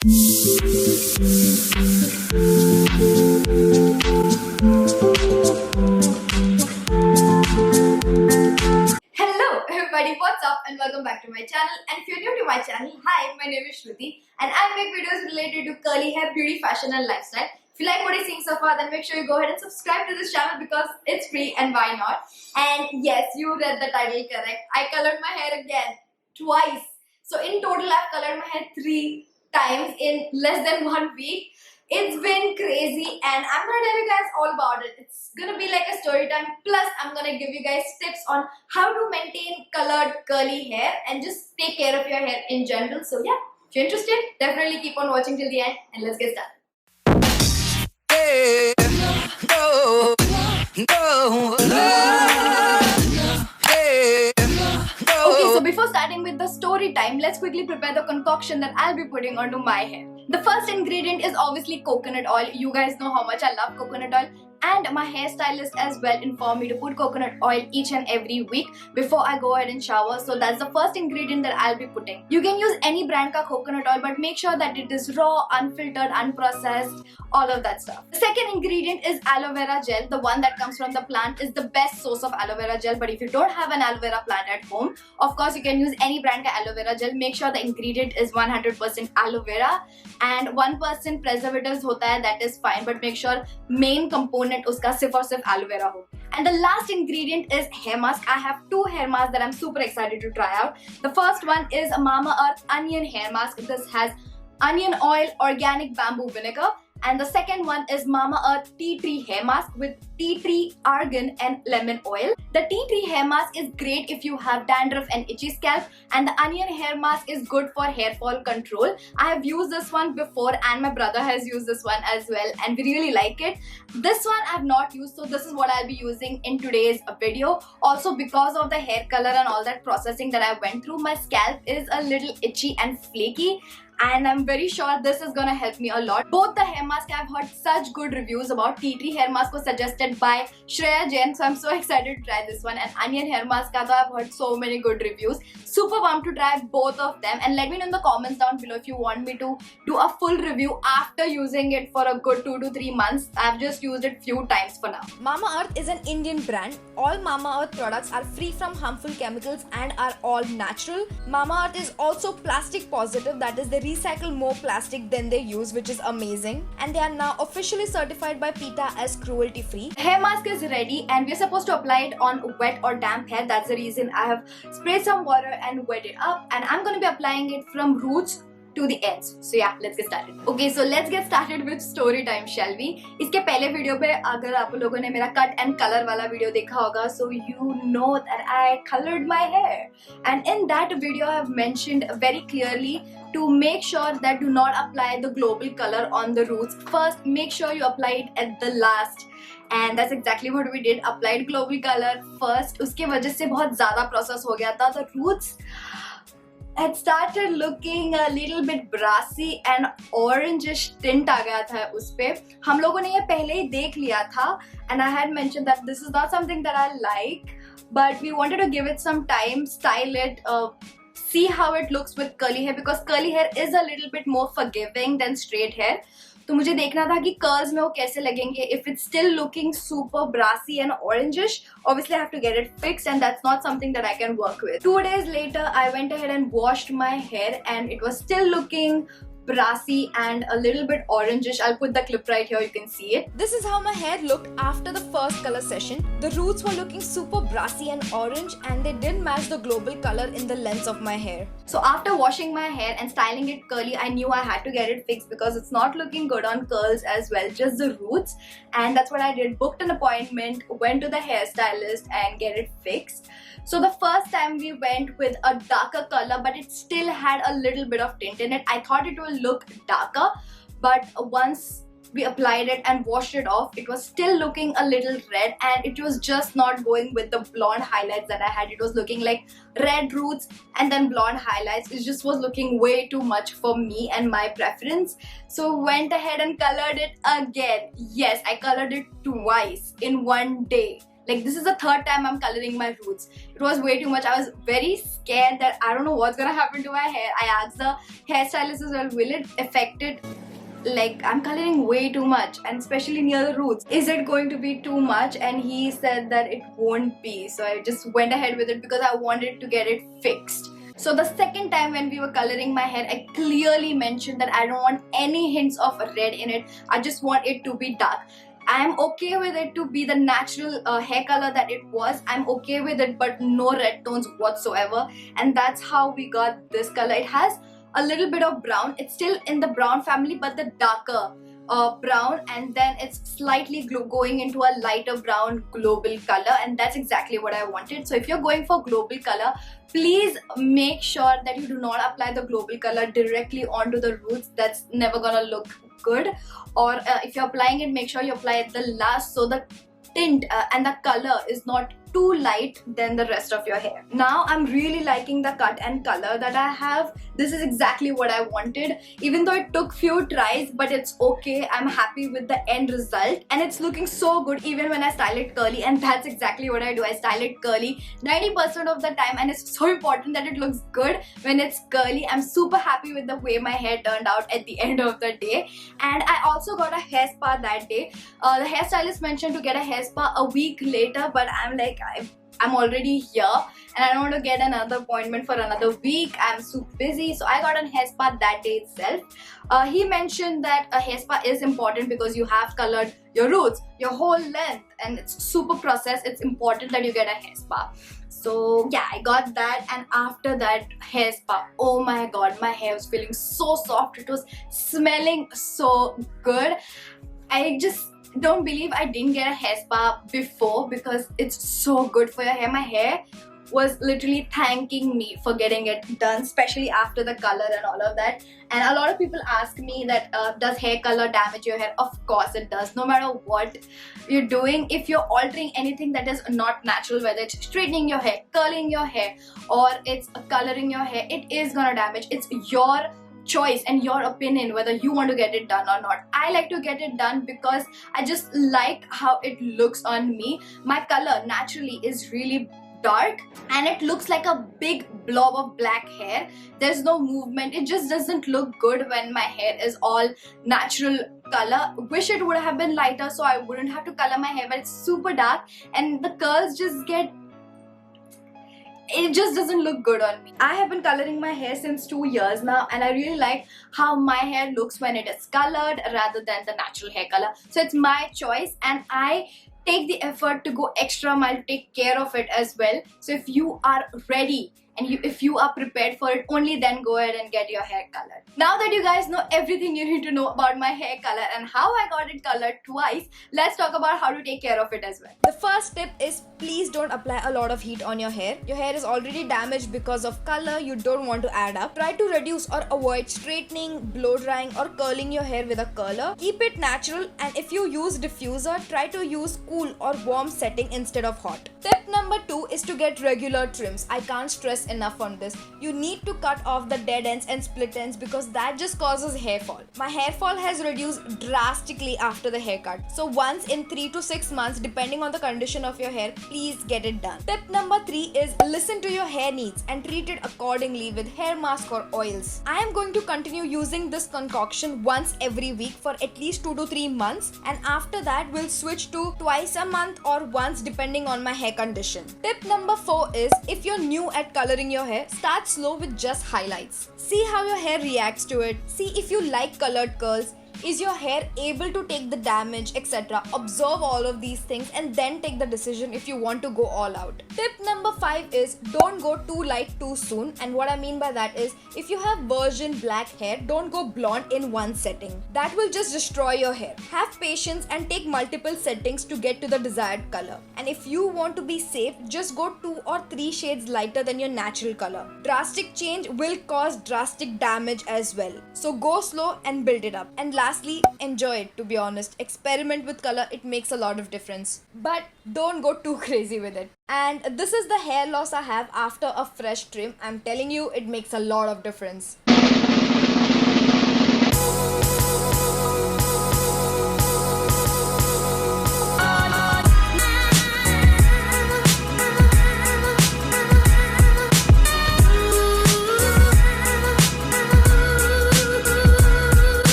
Hello everybody, what's up and welcome back to my channel. And if you're new to my channel, hi, my name is Shruti and I make videos related to curly hair, beauty, fashion and lifestyle. If you like what you're seeing so far, then make sure you go ahead and subscribe to this channel because it's free and why not. And yes, you read the title correct. I colored my hair again, twice. So in total, I've colored my hair 3 times in less than 1 week. It's been crazy and I'm gonna tell you guys all about it. It's gonna be like a story time, plus I'm gonna give you guys tips on how to maintain colored curly hair and just take care of your hair in general. So yeah, if you're interested, definitely keep on watching till the end and let's get started. Okay, so before starting with the story time, let's quickly prepare the concoction that I'll be putting onto my hair. The first ingredient is obviously coconut oil. You guys know how much I love coconut oil. And my hairstylist as well informed me to put coconut oil each and every week before I go ahead and shower. So that's the first ingredient that I'll be putting. You can use any brand ka coconut oil, but make sure that it is raw, unfiltered, unprocessed, all of that stuff. The second ingredient is aloe vera gel. The one that comes from the plant is the best source of aloe vera gel. But if you don't have an aloe vera plant at home, of course you can use any brand ka aloe vera gel. Make sure the ingredient is 100% aloe vera and 1% preservatives hota hai, that is fine. But make sure main component uska sirf aur sirf aloe vera ho. And the last ingredient is hair mask. I have 2 hair masks that I'm super excited to try out. The first one is Mamaearth onion hair mask. This has onion oil, organic bamboo vinegar. And the second one is Mamaearth tea tree hair mask with tea tree, argan and lemon oil. The tea tree hair mask is great if you have dandruff and itchy scalp, and the onion hair mask is good for hair fall control. I have used this one before and my brother has used this one as well and we really like it. This one I have not used, so this is what I'll be using in today's video. Also, because of the hair color and all that processing that I went through, my scalp is a little itchy and flaky. And I'm very sure this is gonna help me a lot. Both the hair mask I've heard such good reviews about. Tea tree hair mask was suggested by Shreya Jain, so I'm so excited to try this one. And onion hair mask I've heard so many good reviews. Super pumped to try both of them. And let me know in the comments down below if you want me to do a full review after using it for a good 2 to 3 months. I've just used it few times for now. Mamaearth is an Indian brand. All Mamaearth products are free from harmful chemicals and are all natural. Mamaearth is also plastic positive, that is they recycle more plastic than they use, which is amazing. And they are now officially certified by PETA as cruelty free. Hair mask is ready and we're supposed to apply it on wet or damp hair. That's the reason I have sprayed some water and wet it up, and I'm going to be applying it from roots to the ends. So yeah, let's get started. Okay, so let's get started with story time, shall we? इसके पहले video पे अगर आप लोगों ने मेरा cut and color वाला video देखा होगा, so you know that I colored my hair. And in that video I have mentioned very clearly to make sure that do not apply the global color on the roots. First, make sure you apply it at the last. And that's exactly what we did. Applied global color first. उसके वजह से बहुत ज़्यादा process हो गया था. The roots had started looking a little bit brassy and orangish tint आ गया था उस पे. हम लोगों ने ये पहले ही देख लिया था and I had mentioned that this is not something that I like, but we wanted to give it some time, style it, see how it looks with curly hair, because curly hair is a little bit more forgiving than straight hair. तो मुझे देखना था कि curls में वो कैसे लगेंगे. If it's still looking super brassy and orangish, obviously I have to get it fixed, and that's not something that I can work with. 2 days later, I went ahead and washed my hair and it was still looking brassy and a little bit orangish. I'll put the clip right here, you can see it. This is how my hair looked after the first color session. The roots were looking super brassy and orange, and they didn't match the global color in the length of my hair. So after washing my hair and styling it curly, I knew I had to get it fixed because it's not looking good on curls as well, just the roots. And that's what I did. Booked an appointment, went to the hairstylist and get it fixed. So the first time we went with a darker color, but it still had a little bit of tint in it. I thought it will look darker, but once we applied it and washed it off, it was still looking a little red, and it was just not going with the blonde highlights that I had. It was looking like red roots and then blonde highlights. It just was looking way too much for me and my preference. So went ahead and colored it again. Yes, I colored it twice in 1 day. Like, this is the third time I'm coloring my roots. It was way too much. I was very scared that I don't know what's gonna happen to my hair. I asked the hairstylist as well, will it affect it? Like, I'm coloring way too much, and especially near the roots. Is it going to be too much? And he said that it won't be. So I just went ahead with it because I wanted to get it fixed. So the second time when we were coloring my hair, I clearly mentioned that I don't want any hints of red in it. I just want it to be dark. I am okay with it to be the natural hair color that it was. I'm okay with it, but no red tones whatsoever. And that's how we got this color. It has a little bit of brown. It's still in the brown family, but the darker brown, and then it's slightly going into a lighter brown global color, and that's exactly what I wanted. So if you're going for global color, please make sure that you do not apply the global color directly onto the roots. That's never gonna look good. Or if you're applying it, make sure you apply it the last, so the tint and the color is not too light than the rest of your hair. Now I'm really liking the cut and color that I have. This is exactly what I wanted, even though it took few tries, but it's okay. I'm happy with the end result, and it's looking so good even when I style it curly. And that's exactly what I do. I style it curly 90% of the time, and it's so important that it looks good when it's curly. I'm super happy with the way my hair turned out at the end of the day. And I also got a hair spa that day. The hairstylist mentioned to get a hair spa a week later, but I'm like, I'm already here and I don't want to get another appointment for another week. I'm super busy, so I got a hair spa that day itself. He mentioned that a hair spa is important because you have colored your roots, your whole length, and it's super processed. It's important that you get a hair spa. So yeah, I got that, and after that hair spa, oh my god, my hair was feeling so soft. It was smelling so good. I just don't believe I didn't get a hair spa before because it's so good for your hair. My hair was literally thanking me for getting it done, especially after the color and all of that. And a lot of people ask me that does hair color damage your hair? Of course it does. No matter what you're doing, if you're altering anything that is not natural, whether it's straightening your hair, curling your hair, or it's coloring your hair, it is gonna damage. It's your choice and your opinion whether you want to get it done or not. I like to get it done because I just like how it looks on me. My color naturally is really dark and it looks like a big blob of black hair. There's no movement. It just doesn't look good when my hair is all natural color. Wish it would have been lighter so I wouldn't have to color my hair, but it's super dark and the curls just get, it just doesn't look good on me. I have been coloring my hair since 2 years now, and I really like how my hair looks when it is colored rather than the natural hair color. So it's my choice and I take the effort to go extra mile to take care of it as well. So if you are ready and if you are prepared for it, only then go ahead and get your hair colored. Now that you guys know everything you need to know about my hair color and how I got it colored twice, let's talk about how to take care of it as well. The first tip is please don't apply a lot of heat on your hair. Your hair is already damaged because of color. You don't want to add up. Try to reduce or avoid straightening, blow drying or curling your hair with a curler. Keep it natural, and if you use diffuser, try to use cool or warm setting instead of hot. Tip number 2 is to get regular trims. I can't stress enough on this. You need to cut off the dead ends and split ends because that just causes hair fall. My hair fall has reduced drastically after the haircut. So once in 3 to 6 months, depending on the condition of your hair, please get it done. Tip number 3 is listen to your hair needs and treat it accordingly with hair mask or oils. I am going to continue using this concoction once every week for at least 2 to 3 months, and after that we'll switch to twice a month or once depending on my hair condition. Tip number 4 is if you're new at coloring your hair, start slow with just highlights. See how your hair reacts to it. See if you like colored curls. Is your hair able to take the damage, etc. Observe all of these things and then take the decision if you want to go all out. Tip number 5 is don't go too light too soon, and what I mean by that is if you have virgin black hair, don't go blonde in one setting. That will just destroy your hair. Have patience and take multiple settings to get to the desired color. And if you want to be safe, just go 2 or 3 shades lighter than your natural color. Drastic change will cause drastic damage as well. So go slow and build it up. And lastly, enjoy it. To be honest, experiment with color. It makes a lot of difference, but don't go too crazy with it. And this is the hair loss I have after a fresh trim. I'm telling you, it makes a lot of difference.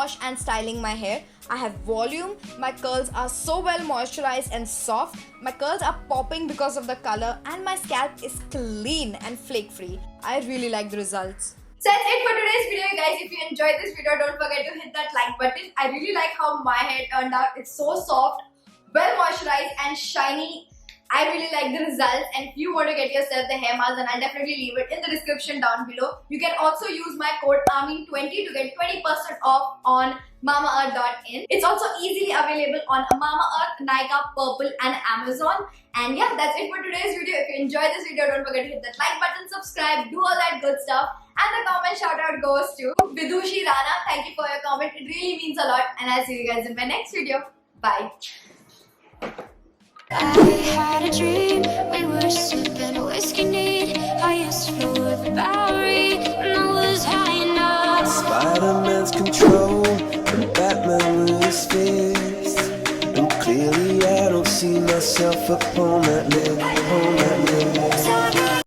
wash and styling my hair. I have volume, my curls are so well moisturized and soft, my curls are popping because of the color, and my scalp is clean and flake free. I really like the results. So that's it for today's video, guys. If you enjoyed this video, don't forget to hit that like button. I really like how my hair turned out. It's so soft, well moisturized and shiny. I really like the results, and if you want to get yourself the hair mask, then I'll definitely leave it in the description down below. You can also use my code ARMY20 to get 20% off on mamaearth.in. It's also easily available on Mamaearth, Nykaa, Purple and Amazon. And yeah, that's it for today's video. If you enjoyed this video, don't forget to hit that like button, subscribe, do all that good stuff. And the comment shout out goes to Vidushi Rana. Thank you for your comment. It really means a lot. And I'll see you guys in my next video. Bye. I had a dream, we were sipping whiskey neat. I used to flow with the Bowery, and I was high enough. Spider-Man's control, and Batman with his fist. And clearly I don't see myself upon that list,